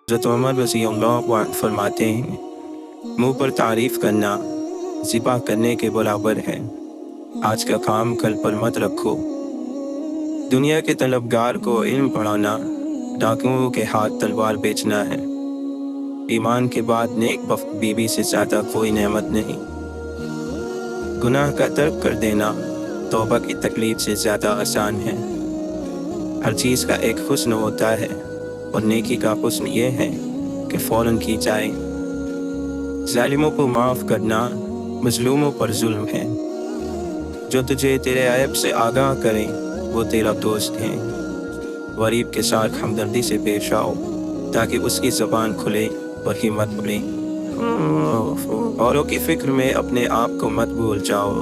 हज़रत उमर रज़ियल्लाहु अन्हु फरमाते हैं, मुंह पर तारीफ़ करना ज़िबा करने के बराबर है। आज का काम कल पर मत रखो। दुनिया के तलबगार को इल्म पढ़ाना डाकुओं के हाथ तलवार बेचना है। ईमान के बाद नेक बख्त बीवी से ज़्यादा कोई नेमत नहीं। गुनाह का तर्क कर देना तौबा की तकलीफ से ज़्यादा आसान है। हर चीज़ का एक हुस्न होता है और नेकी का हुस्न ये है कि फ़ौरन की जाए। ज़ालिमों को माफ़ करना मज़लूमों पर जुल्म है। जो तुझे तेरे ऐब से आगाह करें वो तेरा दोस्त है। गरीब के साथ हमदर्दी से पेश आओ ताकि उसकी ज़बान खुले और हिम्मत बढ़े। औरों की फ़िक्र में अपने आप को मत भूल जाओ।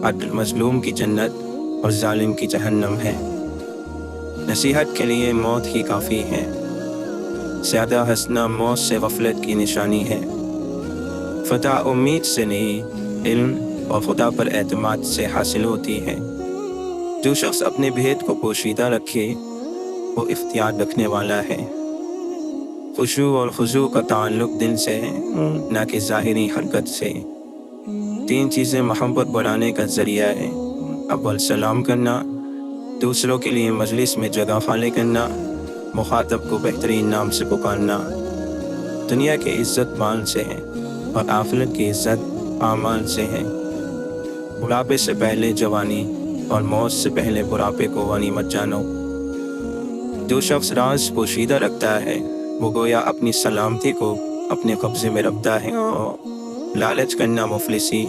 अदल मज़लूम की जन्नत और ज़ालिम की जहन्नम है। नसीहत के लिए मौत ही काफ़ी है। ज़्यादा हंसना मौत से गफलत की निशानी है। फ़तह उम्मीद से नहीं, इल्म और खुदा पर एतमाद से हासिल होती है। जो शख्स अपने भेद को पोशीदा रखे वो इख्तियार रखने वाला है। खुशू और खुजू का ताल्लुक दिल से है, ना कि ज़ाहिरी हरकत से। 3 चीज़ें मोहब्बत बढ़ाने का ज़रिया है। अव्वल सलाम करना, दूसरों के लिए मजलिस में जगह खाली करना, मुखातब को बेहतरीन नाम से पुकारना। दुनिया की इज़्ज़त माल से है और आखिरत की इज़्ज़त आमाल से है। बुढ़ापे से पहले जवानी और मौत से पहले बुढ़ापे को गनीमत जानो। जो शख्स राज पोशीदा रखता है वो गोया अपनी सलामती को अपने कब्जे में रखता है। लालच करना मुफलिसी,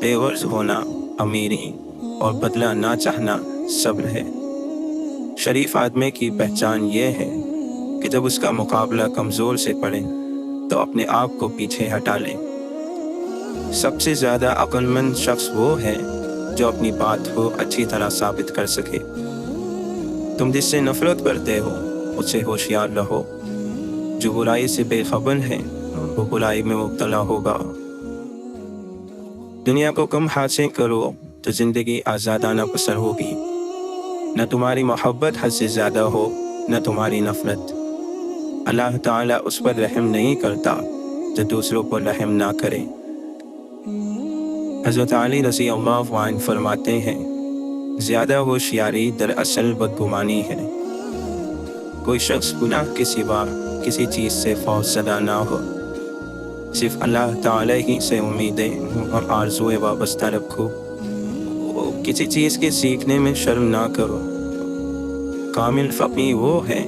बेगर्ज होना अमीरी और बदला ना चाहना सब्र है। शरीफ आदमी की पहचान ये है कि जब उसका मुकाबला कमज़ोर से पड़े तो अपने आप को पीछे हटा ले। सबसे ज़्यादा अक्लमंद शख्स वो है जो अपनी बात को अच्छी तरह साबित कर सके। तुम जिससे नफरत करते हो उससे होशियार रहो। जो बुराई से बेखबर है वो बुराई में मुब्तला होगा। दुनिया को कम हासिल करो तो ज़िंदगी आज़ादाना बसर होगी। न तुम्हारी मोहब्बत हद से ज़्यादा हो न तुम्हारी नफरत। अल्लाह ताला उस पर रहम नहीं करता जो दूसरों पर रहम ना करे। हज़रत अली रज़ियल्लाहु अन्हु फरमाते हैं, ज़्यादा होशियारी दरअसल बदगुमानी है। कोई शख्स गुनाह के सिवा किसी चीज़ से खौफज़दा ना हो। सिर्फ अल्लाह ताला ही से उम्मीदें और आरज़ुएं वाबस्ता रखो। किसी चीज़ के सीखने में शर्म ना करो। कामिल फ़क़ीह वो है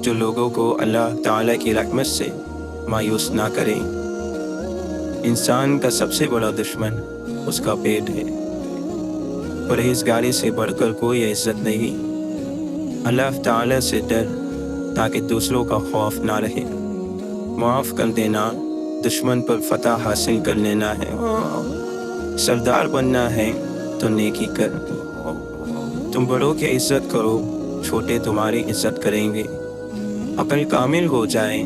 जो लोगों को अल्लाह ताला की रहमत से मायूस ना करे। इंसान का सबसे बड़ा दुश्मन उसका पेट है। परहेज़गारी से बढ़कर कोई इज़्ज़त नहीं। अल्लाह ताला से डर ताकि दूसरों का खौफ ना रहे। माफ़ कर देना दुश्मन पर फतह हासिल कर लेना है। सरदार बनना है तो नेकी कर। तुम बड़ों की इज़्ज़त करो, छोटे तुम्हारी इज़्ज़त करेंगे। अक्ल कामिल हो जाए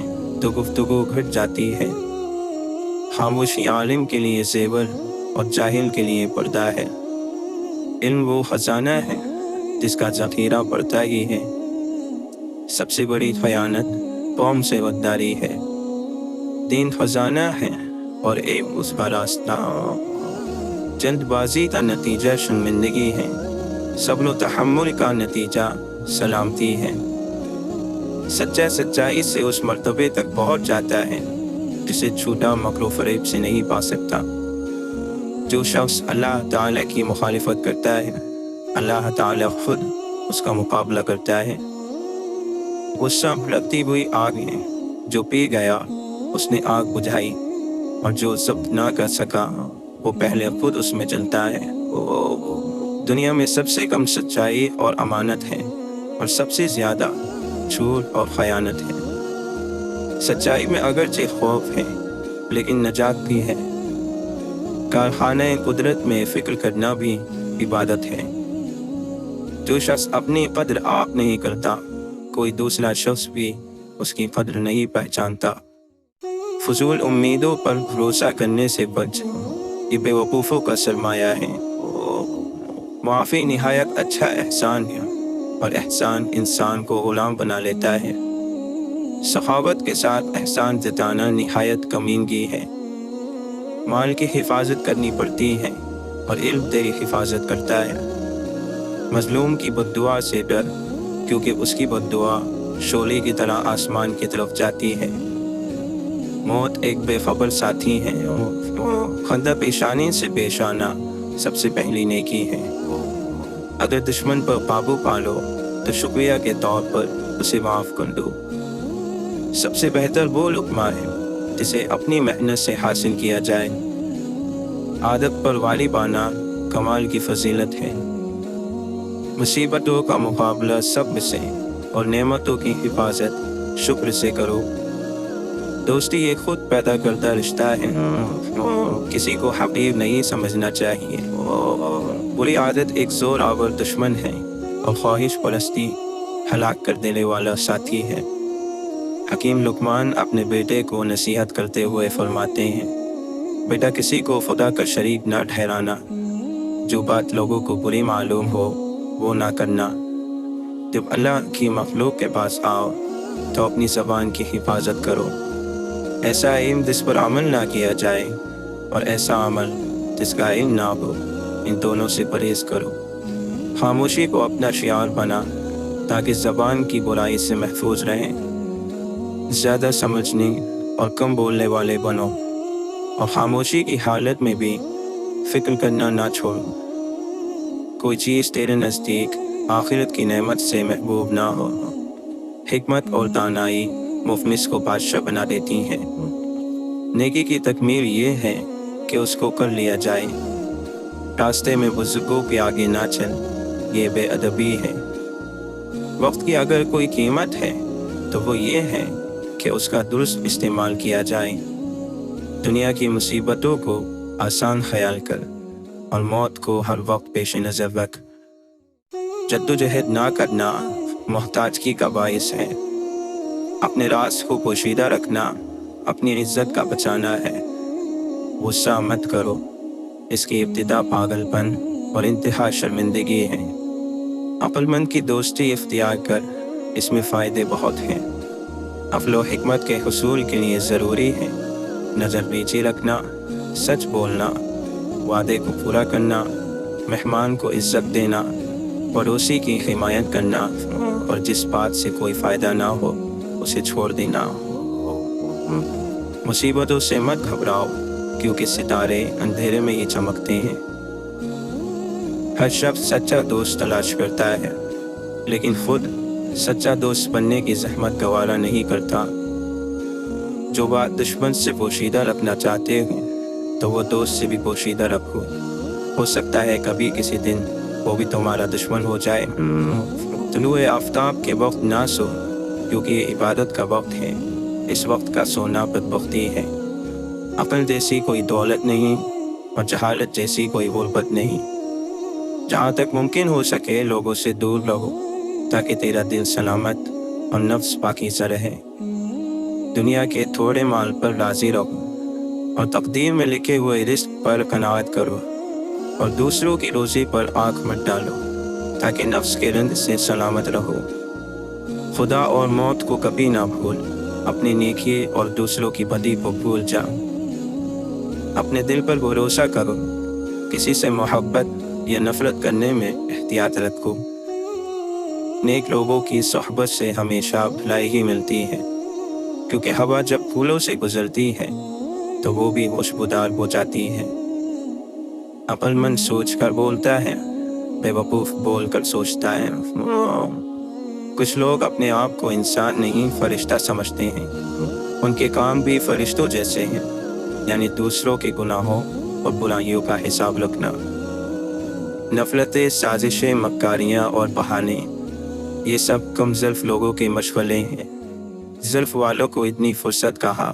तो गुफ्तगू घट जाती है। खामोशी आलिम के लिए ज़ेवर और जाहिल के लिए पर्दा है। इल्म वो खजाना है जिसका ज़ख़ीरा बढ़ता ही है। सबसे बड़ी खयानत कौम से गद्दारी है। दीन खजाना है और इल्म उसका रास्ता। जल्दबाजी का नतीजा शर्मिंदगी है। सब्र व तहम्मुल का नतीजा सलामती है। सच्चा सच्चाई से उस मर्तबे तक पहुँच जाता है जिसे झूठा मकर फरेब से नहीं पा सकता। जो शख्स अल्लाह ताला की मुखालिफत करता है अल्लाह ताला खुद उसका मुकाबला करता है। गुस्सा भड़कती हुई आग है, जो पी गया उसने आग बुझाई और जो जब्त ना कर सका वो पहले खुद उसमें जलता है। दुनिया में सबसे कम सच्चाई और अमानत है और सबसे ज़्यादा झूठ और खयानत है। सच्चाई में अगरचे खौफ है लेकिन नजात भी है। कारखाने कुदरत में फ़िक्र करना भी इबादत है। जो शख्स अपनी कद्र आप नहीं करता कोई दूसरा शख्स भी उसकी कद्र नहीं पहचानता। फजूल उम्मीदों पर भरोसा करने से बच, ये बेवकूफ़ों का सरमाया है। माफ़ी निहायत अच्छा एहसान है और एहसान इंसान को गुलाम बना लेता है। सखावत के साथ एहसान जताना निहायत कमीनगी है। माल की हिफाजत करनी पड़ती है और इल्म तेरी हिफाजत करता है। मजलूम की बद्दुआ से डर, क्योंकि उसकी बद्दुआ शोले की तरह आसमान की तरफ जाती है। मौत एक बेखबर साथी है। खंदा पेशानी से पेश आना सबसे पहली नेकी है। अगर दुश्मन पर काबू पालो तो शुक्रिया के तौर पर उसे माफ़ कर दो। सबसे बेहतर वो लुक़मा है जिसे अपनी मेहनत से हासिल किया जाए। आदत पर गालिब आना कमाल की फजीलत है। मुसीबतों का मुकाबला सब्र से और नेमतों की हिफाजत शुक्र से करो। दोस्ती एक खुद पैदा करता रिश्ता है, किसी को हकीर नहीं समझना चाहिए। बुरी आदत एक जोर आवर दुश्मन है और ख्वाहिश परस्ती हलाक कर देने वाला साथी है। हकीम लुकमान अपने बेटे को नसीहत करते हुए फरमाते हैं, बेटा किसी को खुदा का शरीक ना ठहराना। जो बात लोगों को बुरी मालूम हो वो ना करना। जब अल्लाह की मखलूक के पास आओ तो अपनी ज़बान की हिफाजत करो। ऐसा इल्म जिस पर अमल ना किया जाए और ऐसा अमल जिसका इल्म ना हो, इन दोनों से परहेज़ करो। खामोशी को अपना शियार बना ताकि ज़बान की बुराई से महफूज रहें। ज़्यादा समझने और कम बोलने वाले बनो और खामोशी की हालत में भी फ़िक्र करना ना छोड़ो। कोई चीज़ तेरे नज़दीक आखिरत की नेमत से महबूब ना हो। हिकमत और दानाई मुफलिस को बादशाह बना देती है। नेकी की तकमील ये है कि उसको कर लिया जाए। रास्ते में बुजुर्गों के आगे ना चल, ये बेअदबी है। वक्त की अगर कोई कीमत है तो वो ये है कि उसका दुरुस्त इस्तेमाल किया जाए। दुनिया की मुसीबतों को आसान ख्याल कर और मौत को हर वक्त पेश नज़र रख। जद्दोजहद ना करना मोहताजगी का बाइस है। अपने राज को पोशीदा रखना अपनी इज्जत का बचाना है। गुस्सा मत करो, इसकी इब्तिदा पागलपन और इंतहा शर्मिंदगी है। अक्लमंद की दोस्ती इख्तियार कर, इसमें फ़ायदे बहुत हैं। अक्ल हिकमत के हुसूल के लिए ज़रूरी है नज़र नीची रखना, सच बोलना, वादे को पूरा करना, मेहमान को इज्जत देना, पड़ोसी की हिमायत करना और जिस बात से कोई फ़ायदा ना हो उसे छोड़ देना। मुसीबतों से मत घबराओ, क्योंकि सितारे अंधेरे में ही चमकते हैं। हर शख्स सच्चा दोस्त तलाश करता है, लेकिन खुद सच्चा दोस्त बनने की जहमत गवारा नहीं करता। जो बात दुश्मन से पोशीदा रखना चाहते हो तो वो दोस्त से भी पोशीदा रखो। हो सकता है कभी किसी दिन वो भी तुम्हारा दुश्मन हो जाए। तुलुए आफताब के वक्त ना सो, क्योंकि ये इबादत का वक्त है। इस वक्त का सोना बदबख्ती है। अक्ल जैसी कोई दौलत नहीं और जहालत जैसी कोई गुर्बत नहीं। जहाँ तक मुमकिन हो सके लोगों से दूर रहो, ताकि तेरा दिल सलामत और नफ्स पाकीज़ा रहे। दुनिया के थोड़े माल पर राज़ी रहो और तकदीर में लिखे हुए रिस्क पर कनाअत करो और दूसरों की रोज़ी पर आँख मत डालो, ताकि नफ्स के रंग से सलामत रहो। खुदा और मौत को कभी ना भूल, अपनी नेकी और दूसरों की बदी को भूल जा। अपने दिल पर भरोसा करो, किसी से मोहब्बत या नफरत करने में एहतियात रखो। नेक लोगों की सोहबत से हमेशा भलाई ही मिलती है, क्योंकि हवा जब फूलों से गुजरती है तो वो भी खुशबूदार हो जाती है। अक्लमंद सोच कर बोलता है, बेवकूफ़ बोल कर सोचता है। कुछ लोग अपने आप को इंसान नहीं फरिश्ता समझते हैं। उनके काम भी फरिश्तों जैसे हैं, यानी दूसरों के गुनाहों और बुराइयों का हिसाब रखना। नफरतें, साजिशें, मक्कारियाँ और बहाने, ये सब कम ज़ुल्फ़ लोगों के मशगले हैं। ज़ुल्फ़ वालों को इतनी फुर्सत कहाँ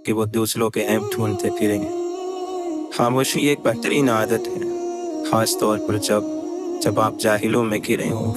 कि वो दूसरों के ऐब ढूंढते फिरें। खामोशी एक बेहतरीन आदत है, ख़ास तौर पर जब आप जाहिलों में घिरे हों।